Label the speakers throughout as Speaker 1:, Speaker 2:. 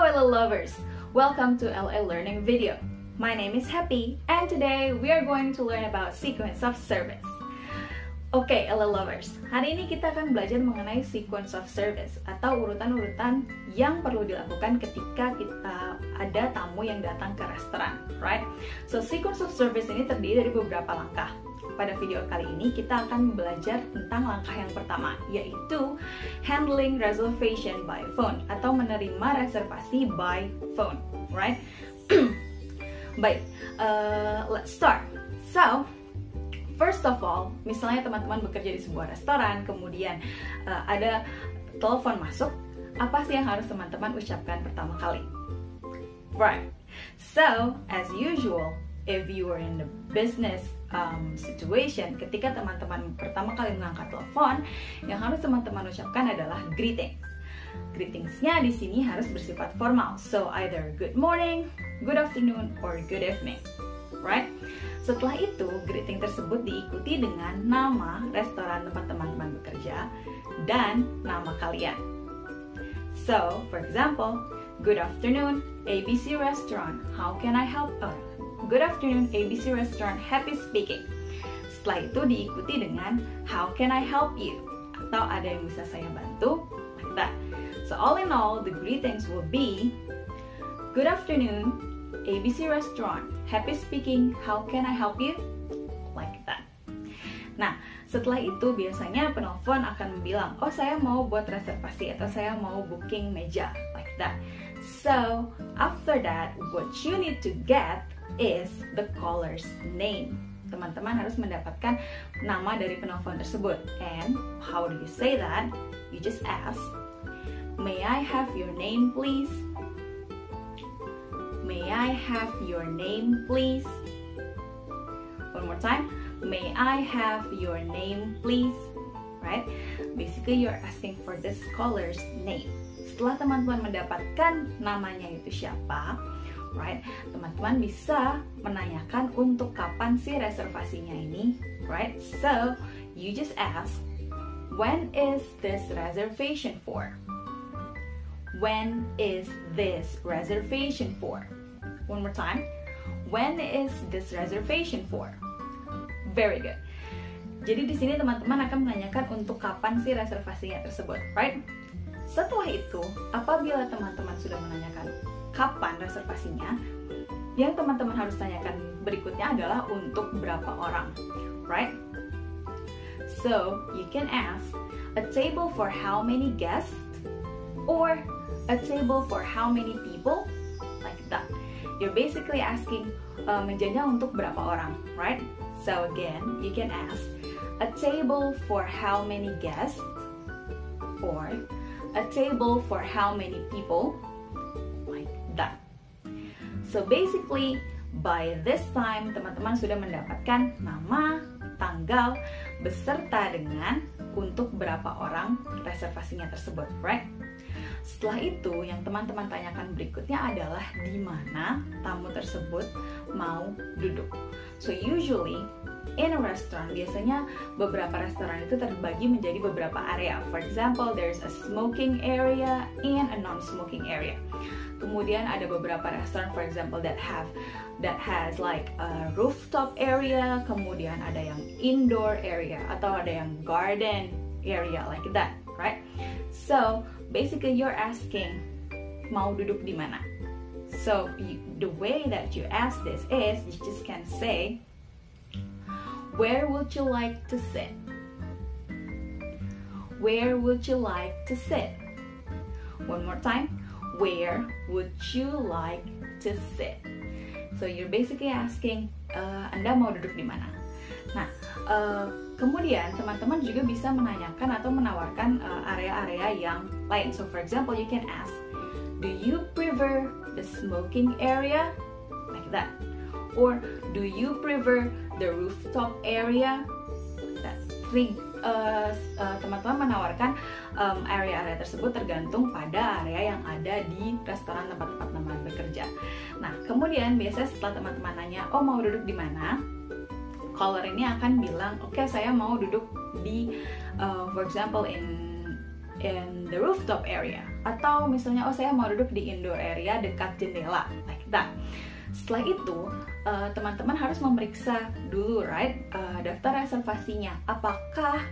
Speaker 1: LA lovers! Welcome to LA Learning video. My name is Happy and today we are going to learn about sequence of service. Oke, LA lovers, hari ini kita akan belajar mengenai sequence of service atau urutan-urutan yang perlu dilakukan ketika kita ada tamu yang datang ke restoran, right? So, sequence of service ini terdiri dari beberapa langkah. Pada video kali ini kita akan belajar tentang langkah yang pertama, yaitu handling reservation by phone atau menerima reservasi by phone, right? Baik, let's start. So, first of all, misalnya teman-teman bekerja di sebuah restoran, kemudian ada telepon masuk, apa sih yang harus teman-teman ucapkan pertama kali? Right. So, as usual, if you are in the business situation, ketika teman-teman pertama kali mengangkat telepon, yang harus teman-teman ucapkan adalah greetings. Greetingsnya di sini harus bersifat formal. So, either good morning, good afternoon, or good evening. Right? Setelah itu, greeting tersebut diikuti dengan nama restoran tempat teman-teman bekerja dan nama kalian. So, for example, good afternoon, ABC Restaurant. How can I help? Good afternoon, ABC Restaurant. Happy speaking. Setelah itu diikuti dengan how can I help you? Atau ada yang bisa saya bantu? Like that. So, all in all, the greetings will be good afternoon, ABC Restaurant, happy speaking, how can I help you? Like that. Nah, setelah itu biasanya penelpon akan bilang, oh saya mau buat reservasi atau saya mau booking meja, like that. So, after that, what you need to get is the caller's name. Teman-teman harus mendapatkan nama dari penelpon tersebut. And how do you say that? You just ask, may I have your name please? May I have your name, please? One more time. May I have your name, please? Right? Basically, you're asking for this caller's name. Setelah teman-teman mendapatkan namanya itu siapa, right? Teman-teman bisa menanyakan untuk kapan sih reservasinya ini, right? So, you just ask, when is this reservation for? When is this reservation for? One more time. When is this reservation for? Very good. Jadi di sini teman-teman akan menanyakan untuk kapan sih reservasinya tersebut, right? Setelah itu, apabila teman-teman sudah menanyakan kapan reservasinya, yang teman-teman harus tanyakan berikutnya adalah untuk berapa orang, right? So, you can ask, a table for how many guests? Or a table for how many people? Like that. You're basically asking mejanya untuk berapa orang, right? So again, you can ask a table for how many guests or a table for how many people, like that. So basically, by this time, teman-teman sudah mendapatkan nama, tanggal, beserta dengan untuk berapa orang reservasinya tersebut, right? Setelah itu, yang teman-teman tanyakan berikutnya adalah di mana tamu tersebut mau duduk. So usually in a restaurant, biasanya beberapa restoran itu terbagi menjadi beberapa area. For example, there's a smoking area and a non-smoking area. Kemudian ada beberapa restoran, for example, that has like a rooftop area. Kemudian ada yang indoor area atau ada yang garden area, like that, right? So basically, you're asking, mau duduk di mana? So, the way that you ask this is, you just can say, where would you like to sit? Where would you like to sit? One more time, where would you like to sit? So, you're basically asking, Anda mau duduk di mana? Nah, kemudian teman-teman juga bisa menanyakan atau menawarkan area-area yang lain. So for example, you can ask, do you prefer the smoking area? Like that. Or do you prefer the rooftop area? Teman-teman menawarkan area-area tersebut tergantung pada area yang ada di restoran tempat-tempat teman bekerja. Nah, kemudian biasanya setelah teman-teman nanya, oh mau duduk di mana? Caller ini akan bilang, oke, saya mau duduk di, for example, in the rooftop area, Atau misalnya, oh saya mau duduk di indoor area dekat jendela, like that. Setelah itu, teman-teman harus memeriksa dulu, right, daftar reservasinya. Apakah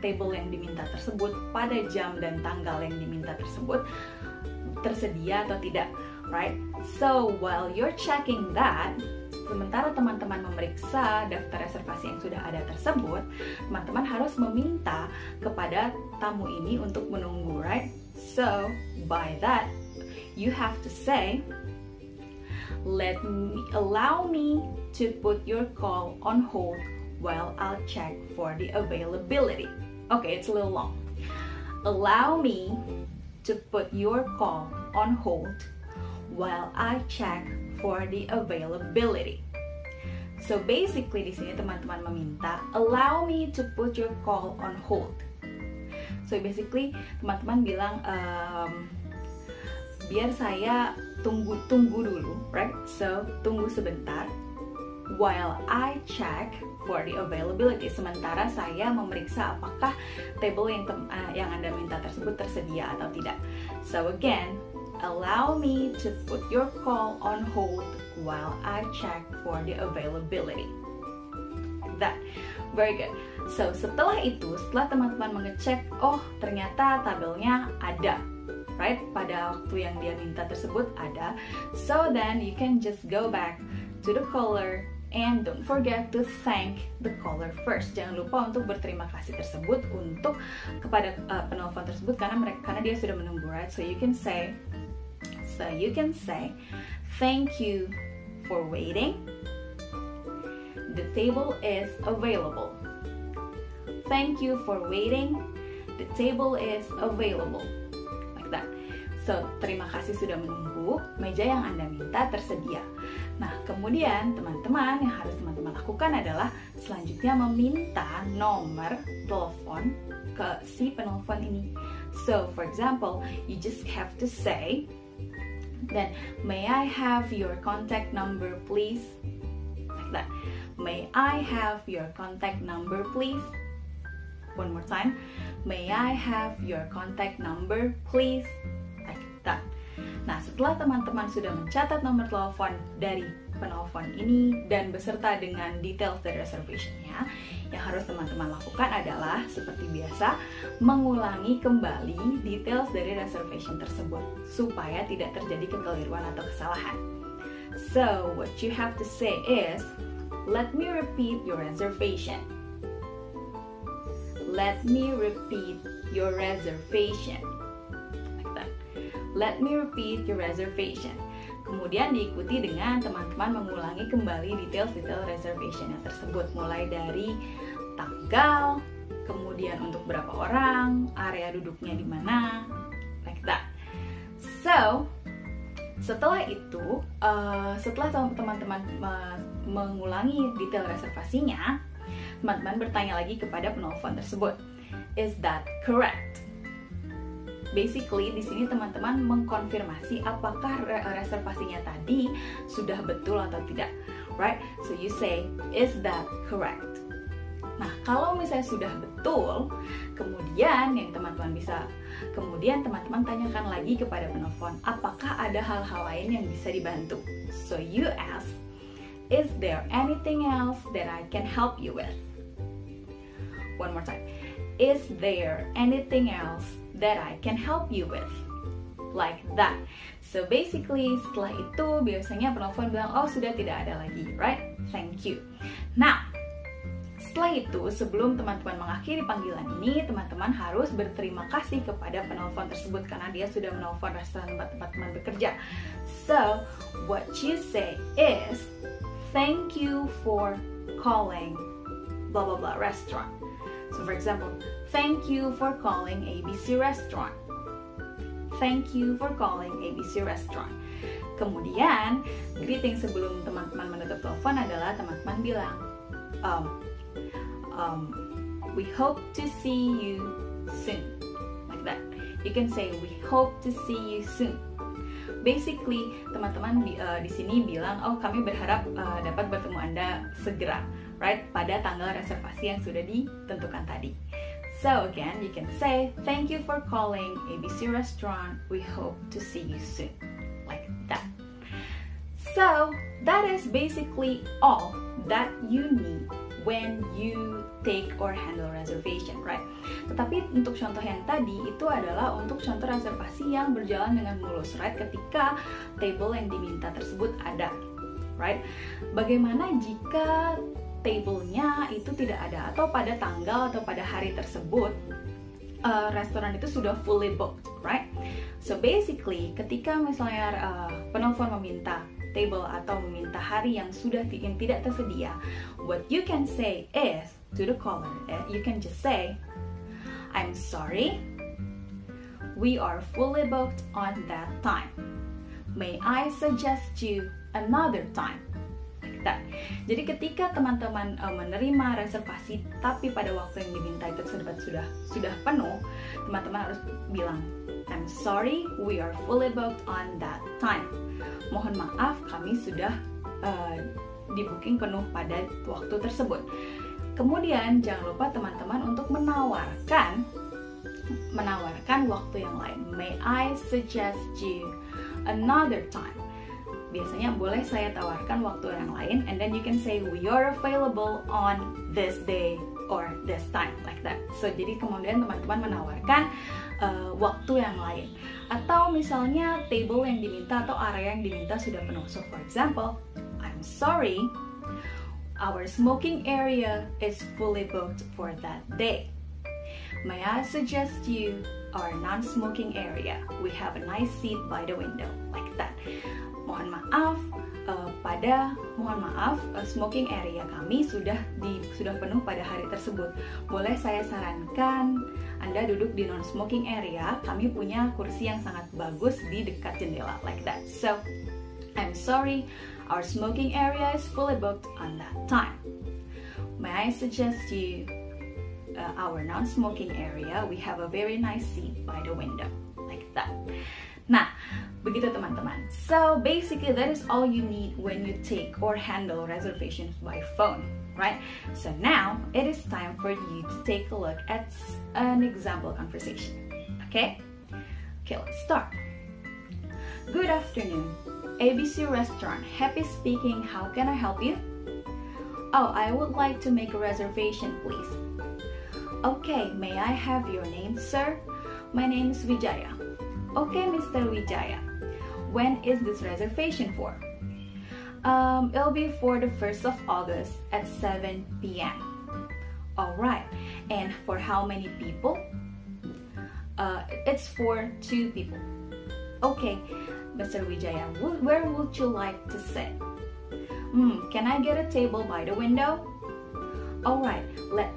Speaker 1: table yang diminta tersebut pada jam dan tanggal yang diminta tersebut tersedia atau tidak, right? So while you're checking that, sementara teman-teman memeriksa daftar reservasi yang sudah ada tersebut, teman-teman harus meminta kepada tamu ini untuk menunggu, right? So by that, you have to say, allow me to put your call on hold while I'll check for the availability. Okay, it's a little long. Allow me to put your call on hold while I check for the availability. So basically di sini teman-teman meminta allow me to put your call on hold. So basically teman-teman bilang biar saya tunggu dulu, right? So tunggu sebentar while I check for the availability. Sementara saya memeriksa apakah table yang Anda minta tersebut tersedia atau tidak. So again, allow me to put your call on hold while I check for the availability. That, very good. So setelah teman-teman mengecek, oh ternyata tabelnya ada, right? Pada waktu yang dia minta tersebut ada. So then you can just go back to the caller and don't forget to thank the caller first. Jangan lupa untuk berterima kasih tersebut kepada penelpon tersebut karena dia sudah menunggu, right? So you can say, thank you for waiting. The table is available. Thank you for waiting. The table is available. Like that. So, terima kasih sudah menunggu, meja yang Anda minta tersedia. Nah, kemudian teman-teman yang harus teman-teman lakukan adalah selanjutnya meminta nomor telepon ke si penelpon ini. So, for example, you just have to say, then, may I have your contact number please? Like that. May I have your contact number please? One more time. May I have your contact number please? Like that. Nah, setelah teman-teman sudah mencatat nomor telepon dari penelpon ini dan beserta dengan details dari reservation-nya, yang harus teman-teman lakukan adalah seperti biasa mengulangi kembali details dari reservation tersebut supaya tidak terjadi kekeliruan atau kesalahan. So, what you have to say is, let me repeat your reservation. Let me repeat your reservation. Let me repeat your reservation. Kemudian diikuti dengan teman-teman mengulangi kembali detail-detail reservation yang tersebut, mulai dari tanggal, kemudian untuk berapa orang, area duduknya di mana, like that. So, setelah itu, setelah teman-teman mengulangi detail reservasinya, teman-teman bertanya lagi kepada penelpon tersebut, is that correct? Basically, di sini teman-teman mengkonfirmasi apakah reservasinya tadi sudah betul atau tidak, right? So you say, is that correct? Nah, kalau misalnya sudah betul, kemudian teman-teman tanyakan lagi kepada penelpon, apakah ada hal-hal lain yang bisa dibantu? So you ask, is there anything else that I can help you with? One more time. Is there anything else that I can help you with? Like that. So basically, setelah itu biasanya penelpon bilang, oh sudah tidak ada lagi, right? Thank you. Nah, setelah itu, sebelum teman-teman mengakhiri panggilan ini, teman-teman harus berterima kasih kepada penelpon tersebut karena dia sudah menelpon restoran tempat teman bekerja. So, what you say is, thank you for calling blah blah blah restaurant. So for example, thank you for calling ABC Restaurant. Thank you for calling ABC Restaurant. Kemudian, greeting sebelum teman-teman menutup telepon adalah teman-teman bilang, we hope to see you soon. Like that. You can say, we hope to see you soon. Basically, teman-teman di sini bilang, oh kami berharap dapat bertemu Anda segera, right? Pada tanggal reservasi yang sudah ditentukan tadi. So again, you can say, thank you for calling ABC Restaurant. We hope to see you soon. Like that. So that is basically all that you need when you take or handle reservation, right? Tetapi untuk contoh yang tadi itu adalah untuk contoh reservasi yang berjalan dengan mulus, right? Ketika table yang diminta tersebut ada, right? Bagaimana jika table-nya itu tidak ada atau pada tanggal atau pada hari tersebut restoran itu sudah fully booked, right? So basically, ketika misalnya penelpon meminta table atau meminta hari yang tidak tersedia, what you can say is to the caller, you can just say, I'm sorry, we are fully booked on that time. May I suggest you another time? Like that. Jadi ketika teman-teman menerima reservasi tapi pada waktu yang diminta itu sudah penuh, teman-teman harus bilang, I'm sorry, we are fully booked on that time. Mohon maaf, kami sudah di booking penuh pada waktu tersebut. Kemudian jangan lupa teman-teman untuk menawarkan waktu yang lain. May I suggest you another time? Biasanya boleh saya tawarkan waktu yang lain, and then you can say we are available on this day or this time, like that. So jadi kemudian teman-teman menawarkan waktu yang lain. Atau misalnya table yang diminta atau area yang diminta sudah penuh. So for example, I'm sorry, our smoking area is fully booked for that day. May I suggest you our non-smoking area? We have a nice seat by the window, like that. Mohon maaf, smoking area kami sudah penuh pada hari tersebut. Boleh saya sarankan Anda duduk di non-smoking area. Kami punya kursi yang sangat bagus di dekat jendela, like that. So, I'm sorry, our smoking area is fully booked on that time. May I suggest you our non-smoking area? We have a very nice seat by the window, like that. Nah, begitu teman-teman. So basically that is all you need when you take or handle reservations by phone, right? So now it is time for you to take a look at an example conversation. Okay, let's start. Good afternoon, ABC Restaurant. Happy speaking. How can I help you? Oh, I would like to make a reservation, please. Okay, may I have your name, sir? My name is Wijaya. Okay, Mr. Wijaya. When is this reservation for? It'll be for the 1st of August at 7 p.m. Alright, and for how many people? It's for 2 people. Okay, Mr. Wijaya, where would you like to sit? Can I get a table by the window? Alright,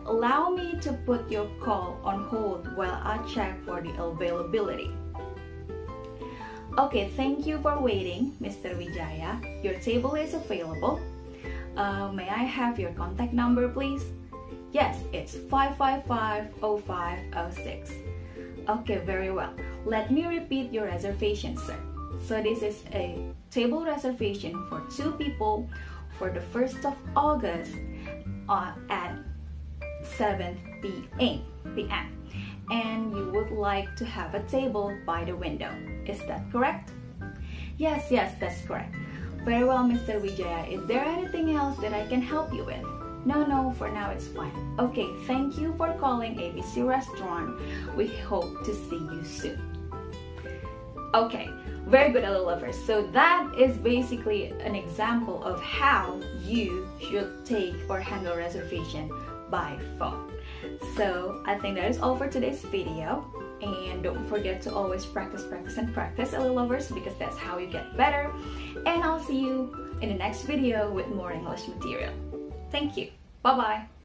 Speaker 1: allow me to put your call on hold while I check for the availability. Okay, thank you for waiting, Mr. Wijaya. Your table is available. May I have your contact number, please? Yes, it's 555-0506. Okay, very well. Let me repeat your reservation, sir. So this is a table reservation for 2 people for the 1st of August at 7 p.m. And you would like to have a table by the window. Is that correct? Yes, that's correct. Very well, Mr. Wijaya. Is there anything else that I can help you with? No, for now it's fine. Okay, thank you for calling ABC Restaurant. We hope to see you soon. Okay, very good, little lovers. So that is basically an example of how you should take or handle reservation by phone. So I think that is all for today's video, and don't forget to always practice, little lovers, because that's how you get better. And I'll see you in the next video with more English material. Thank you. Bye bye.